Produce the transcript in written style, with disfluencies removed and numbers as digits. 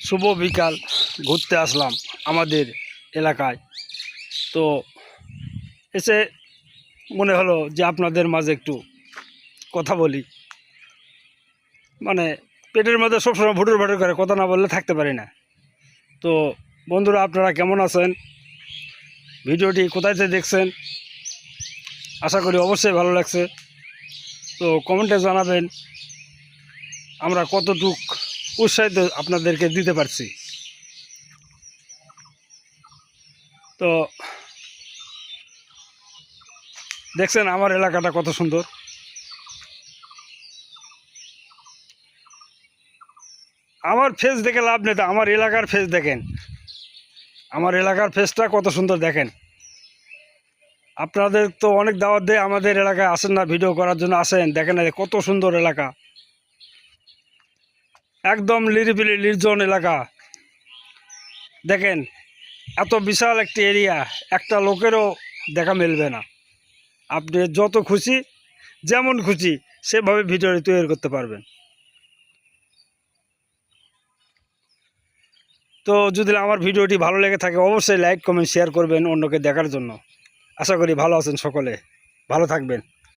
শুভ বিকাল ঘুরতে আসলাম আমাদের এলাকায়। তো এসে মনে হলো যে আপনাদের মাঝে একটু কথা বলি। মানে পেটের মধ্যে সবসময় ভুটুর ভাটুর করে, কথা না বললে থাকতে পারি না। তো বন্ধুরা, আপনারা কেমন আছেন? ভিডিওটি কোথায় থেকে দেখছেন? আশা করি অবশ্যই ভালো লাগছে। তো কমেন্টে জানাবেন আমরা কতটুক উৎসাহিত আপনাদেরকে দিতে পারছি। তো দেখছেন আমার এলাকাটা কত সুন্দর। আমার ফেস দেখে লাভ নেই, তো আমার এলাকার ফেস দেখেন। আমার এলাকার ফেসটা কত সুন্দর দেখেন। আপনাদের তো অনেক দাওয়াত দেয়, আমাদের এলাকায় আসেন না ভিডিও করার জন্য, আসেন দেখেন কত সুন্দর এলাকা, একদম নিরিবিলি নির্জন এলাকা। দেখেন এত বিশাল একটি এরিয়া, একটা লোকেরও দেখা মিলবে না। আপনি যত খুশি, যেমন খুশি সেভাবে ভিডিও তৈরি করতে পারবেন। তো যদি আমার ভিডিওটি ভালো লেগে থাকে অবশ্যই লাইক কমেন্ট শেয়ার করবেন অন্যকে দেখার জন্য। আশা করি ভালো আছেন সকলে, ভালো থাকবেন।